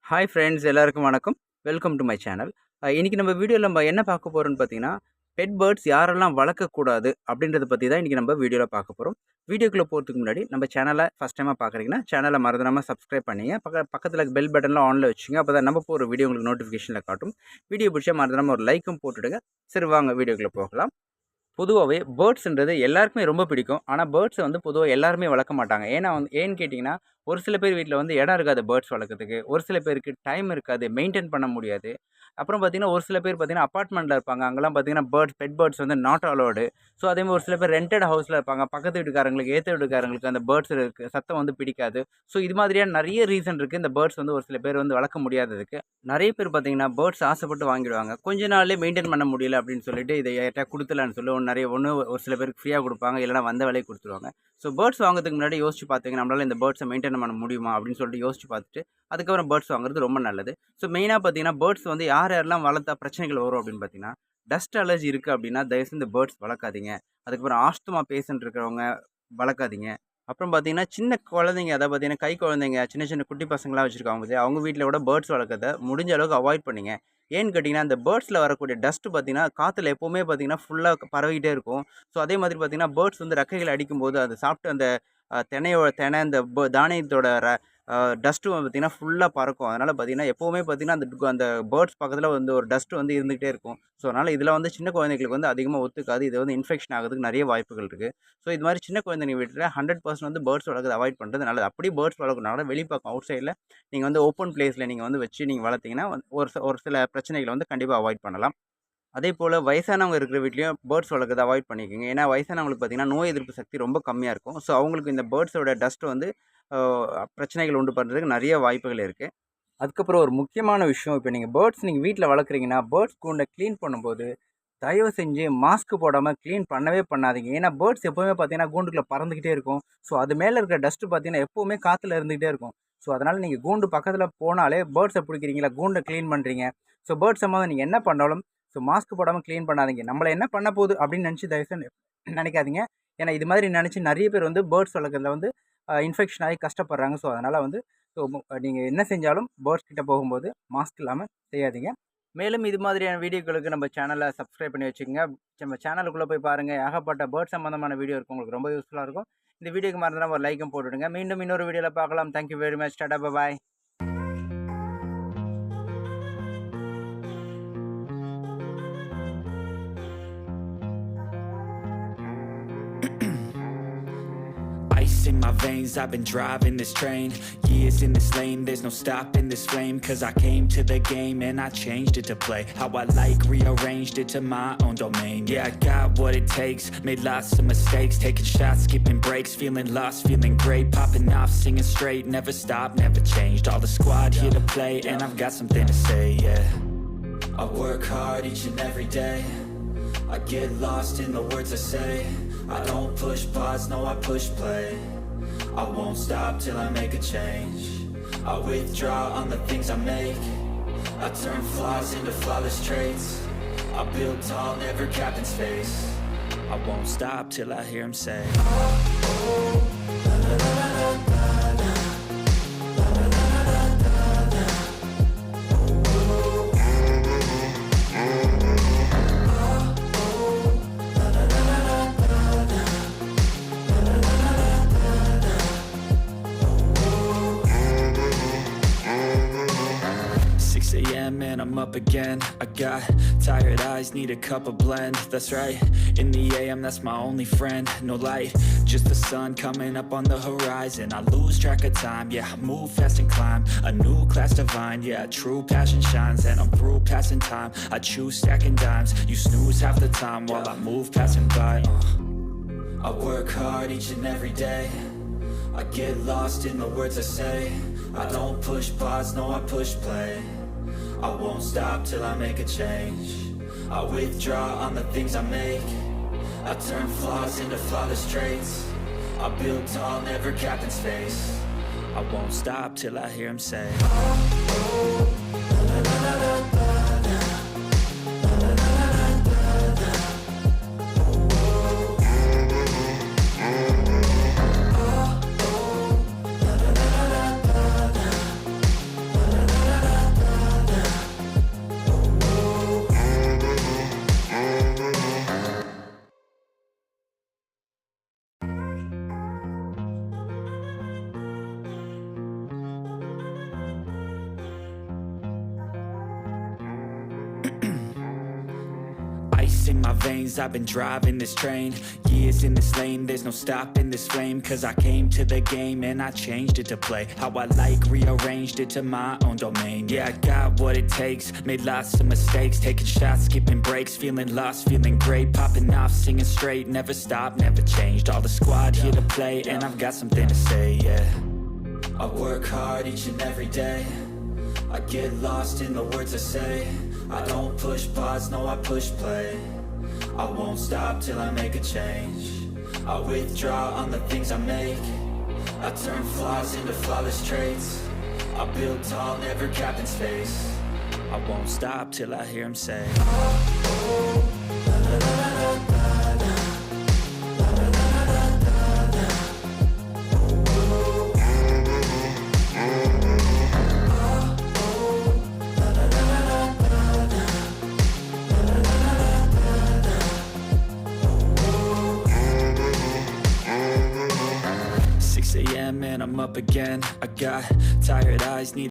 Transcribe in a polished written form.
Hi friends எல்லாருக்கும் வணக்கம். Welcome to my channel. இன்னைக்கு நம்ம வீடியோல என்ன பார்க்க போறோம்னு பார்த்தீங்கன்னா, பெட் பேர்ட்ஸ் யாரெல்லாம் வளர்க்கக்கூடாது அப்படின்றத பத்தி தான் இன்னைக்கு நம்ம வீடியோல பார்க்க போறோம். வீடியோக்குள்ள போறதுக்கு முன்னாடி நம்ம சேனலை ஃபர்ஸ்ட் டைமா பார்க்குறீங்கன்னா, சேனலை மறந்துடாம சப்ஸ்கிரைப் பண்ணிங்க. பக்கத்துல இருக்க பெல் பட்டன்லாம் ஆன்ல வச்சுங்க. அப்பதான் நம்ம போற வீடியோ உங்களுக்கு நோட்டிஃபிகேஷன்ல காட்டும். வீடியோ பிடிச்சா மறந்துடாம ஒரு லைக்கும் போட்டுடுங்க. சரி வாங்க வீடியோக்குள்ள போகலாம். பொதுவாவே பேர்ட்ஸ்ன்றது எல்லாருக்குமே ரொம்ப பிடிக்கும். ஆனா பேர்ட்ஸ பொதுவா எல்லாருமே வளர்க்க மாட்டாங்க. ஏன்னு கேட்டீங்கன்னா, ஒரு சில பேர் வீட்ல இடம் இருக்காது பேர்ட்ஸ் வளர்க்கறதுக்கு. ஒரு சில பேருக்கு டைம் இருக்காது. மெயின்டெயின் பண்ண முடியாது. அப்புறம் பார்த்தீங்கன்னா, ஒரு சில பேர் பார்த்தீங்கன்னா, அபார்ட்மெண்ட்ல இருப்பாங்க. அங்கலாம் பார்த்தீங்கன்னா, bed birds not allowed. So அதேமாரி ஒரு சில பேர் ரென்டட் ஹவுஸ்ல இருப்பாங்க. பக்கத்து வீட்டுக்காரங்களுக்கு, எதித்த வீட்டுக்காரங்களுக்கு அந்த பேர்ட்ஸ் இருக்கு சத்தம் பிடிக்காது. ஸோ இது மாதிரியான நெறைய ரீசன் இருக்கு. இந்த பேர்ட்ஸ் ஒரு சில பேர் வளர்க்க முடியாததுக்கு. நெறைய பேர் பார்த்தீங்கன்னா, பேர்ட்ஸ் ஆசைப்பட்டு வாங்கிடுவாங்க. கொஞ்ச நாள்லயே மெயின்டெயின் பண்ண முடியல அப்படின்னு சொல்லிட்டு, இத யார்ட்டயா குடுத்துடலான்னு சொல்லி ஒரு சில பேருக்கு ஃப்ரீயா குடுப்பாங்க. இல்லன்னா வந்த வேலைக்கு குடுத்துருவாங்க. ஸோ பேர்ட்ஸ் வாங்குறதுக்கு முன்னாடி யோசிச்சு பார்த்தீங்க, நம்மளால இந்த பேர்ட்ஸ மெயின்டெயின் பண்ண முடியுமா? அப்படின்னு சொல்லிட்டு யோசிச்சு பார்த்துட்டு, அதுக்கப்புறம் பேர்ட்ஸ் வாங்குறது ரொம்ப நல்லது. ஸோ மெயினா பார்த்தீங்கன்னா, பேர்ட்ஸ் யாரெல்லாம் வளர்த்தா பிரச்சனைகள் வரும் அப்படின்னு பார்த்தீங்கன்னா, டஸ்ட் அலர்ஜி இருக்கு அப்படின்னா, தயவு செஞ்சு பேர்ட்ஸ் வளர்க்காதீங்க. அதுக்கப்புறம் ஆஸ்துமா பேஷண்ட் இருக்கிறவங்க வளர்க்காதீங்க. அப்புறம் பார்த்தீங்கன்னா, சின்ன குழந்தைங்க அதாவது பார்த்தீங்கன்னா, கை குழந்தைங்க, சின்ன சின்ன குட்டி பசங்கலாம் வச்சிருக்காங்க பாத்தியா, அவங்க வீட்ல கூட பேர்ட்ஸ் வளர்க்கறத முடிஞ்ச அளவுக்கு அவாய்ட் பண்ணுங்க. ஏன்னு கேட்டீங்கன்னா, இந்த பேர்ட்ஸ்ல வரக்கூடிய டஸ்ட் பார்த்தீங்கன்னா, காத்துல எப்பவுமே பார்த்தீங்கன்னா, ஃபுல்லா பரவிக்கிட்டே இருக்கும். ஸோ அதே மாதிரி பார்த்தீங்கன்னா, பேர்ட்ஸ் ரெக்கைகள அடிக்கும்போது, அத சாப்பிட்டு அந்த தெனை இந்த தானியத்தோட டஸ்ட்டு பார்த்தீங்கன்னா, ஃபுல்லா பறக்கும். அதனால பார்த்தீங்கன்னா, எப்பவுமே பார்த்தீங்கன்னா, அந்த பேர்ட்ஸ் பக்கத்துல ஒரு டஸ்ட் இருந்துகிட்டே இருக்கும். ஸோ அதனால இதுல சின்ன குழந்தைகளுக்கு அதிகமா ஒத்துக்காது. இது இன்ஃபெக்ஷன் ஆகுறதுக்கு நெறைய வாய்ப்புகள் இருக்கு. ஸோ இது மாரி சின்ன குழந்தைங்க வீட்ல 100% பேர்ட்ஸ் வளர்க்கறத அவாய்ட் பண்றது நல்லது. அப்படியே பேர்ட்ஸ் வளர்க்கணும்னா வெளிப்பக்கம் அவுட் சைட்ல நீங்க ஓப்பன் பிளேஸ்ல நீங்க வச்சு நீங்க வளர்த்தீங்கன்னா, ஒரு சில பிரச்சனைகள கண்டிப்பா அவாய்ட் பண்ணலாம். அதேபோல வயசானவங்க இருக்கிற வீட்லயும் பேர்ட்ஸ் வளர்க்கறத அவாய்ட் பண்ணிக்கங்க. ஏன்னா வயசானவங்களுக்கு பார்த்தீங்கன்னா, நோய் எதிர்ப்பு சக்தி ரொம்ப கம்மியா இருக்கும். ஸோ அவங்களுக்கு இந்த பேர்ட்ஸோட டஸ்ட் அ பிரச்சனைகள் உண்டு பண்றதுக்கு நெறைய வாய்ப்புகள் இருக்கு. அதுக்கப்புறம் ஒரு முக்கியமான விஷயம், இப்ப நீங்க வீட்ல வளர்க்குறீங்கன்னா, பேர்ட்ஸ் கூண்ட கிளீன் பண்ணும்போது, தயவு செஞ்சு மாஸ்க் போடாம கிளீன் பண்ணவே பண்ணாதீங்க. ஏன்னா பேர்ட்ஸ் எப்பவுமே பார்த்தீங்கன்னா, கூண்டுக்குள்ள பறந்துகிட்டே இருக்கும். ஸோ அது மேல இருக்கிற டஸ்ட் பார்த்தீங்கன்னா, எப்பவுமே காத்துல இருந்துகிட்டே இருக்கும். ஸோ அதனால நீங்க கூண்டு பக்கத்துல போனாலே பேர்ட்ஸ புடிக்கிறீங்களா, கூண்ட கிளீன் பண்றீங்க. ஸோ பேர்ட்ஸ் சம்மந்தமா நீங்க என்ன பண்ணாலும், ஸோ மாஸ்க் போடாம கிளீன் பண்ணாதீங்க. நம்மள என்ன பண்ண போகுது அப்படின்னு நெனச்சு தயவு செஞ்சு நெனைக்காதீங்க. ஏன்னா இது மாதிரி நெனச்சு நெறைய பேர் பேர்ட்ஸ் வளர்க்கறதுல இன்ஃபெக்ஷன் ஆகி கஷ்டப்படுறாங்க. ஸோ அதனால ஸோ நீங்க என்ன செஞ்சாலும் பேர்ட்ஸ் கிட்ட போகும்போது மாஸ்க் இல்லாம செய்யாதீங்க. மேலும் இது மாதிரியான வீடியோக்களுக்கு நம்ம சேனலை சப்ஸ்கிரைப் பண்ணி வச்சுக்கோங்க. நம்ம சேனலுக்குள்ள போய் பாருங்க. ஏகப்பட்ட பேர்ட் சம்பந்தமான வீடியோ இருக்கும். உங்களுக்கு ரொம்ப யூஸ்ஃபுல்லா இருக்கும். இந்த வீடியோக்கு மறந்துடாம ஒரு லைக்கும் போட்டுடுங்க. மீண்டும் இன்னொரு வீடியோல பார்க்கலாம். Thank you very much. Tata bye. Ice in my veins, I've been driving this train. Years in this lane, there's no stopping this flame. Cause I came to the game and I changed it to play how I like, rearranged it to my own domain. Yeah, I got what it takes, made lots of mistakes, taking shots, skipping breaks, feeling lost, feeling great, popping off, singing straight, never stopped, never changed. All the squad here to play and I've got something to say, yeah. I work hard each and every day, I get lost in the words I say. I don't push pause, no I push play. I won't stop till I make a change. I withdraw on the things I make. I turn flaws into flawless traits. I build tall, never capped in space. I won't stop till I hear him say, and I'm up again. I got tired eyes, need a cup of blend. That's right, in the AM, that's my only friend. No light, just the sun coming up on the horizon. I lose track of time, yeah, I move fast and climb a new class divine, yeah, true passion shines. And I'm through passing time, I choose stacking dimes. You snooze half the time while I move passing by. I work hard each and every day, I get lost in the words I say. I don't push pause, no I push play. I won't stop till I make a change. I withdraw on the things I make. I turn flaws into flawless traits. I build tall, never capped in space. I won't stop till I hear him say, Ice in my veins, I've been driving this train. Years in this lane, there's no stopping this flame. Cause I came to the game and I changed it to play how I like, rearranged it to my own domain. Yeah, I got what it takes, made lots of mistakes, taking shots, skipping breaks, feeling lost, feeling great, popping off, singing straight, never stopped, never changed. All the squad here to play, and I've got something to say, yeah. I work hard each and every day, I get lost in the words I say. I don't push pause, no I push play. I won't stop till I make a change. I withdraw on the things I make. I turn flaws into flawless traits. I build tall, never capped in space. I won't stop till I hear him say, AM and I'm up again. I got tired eyes, need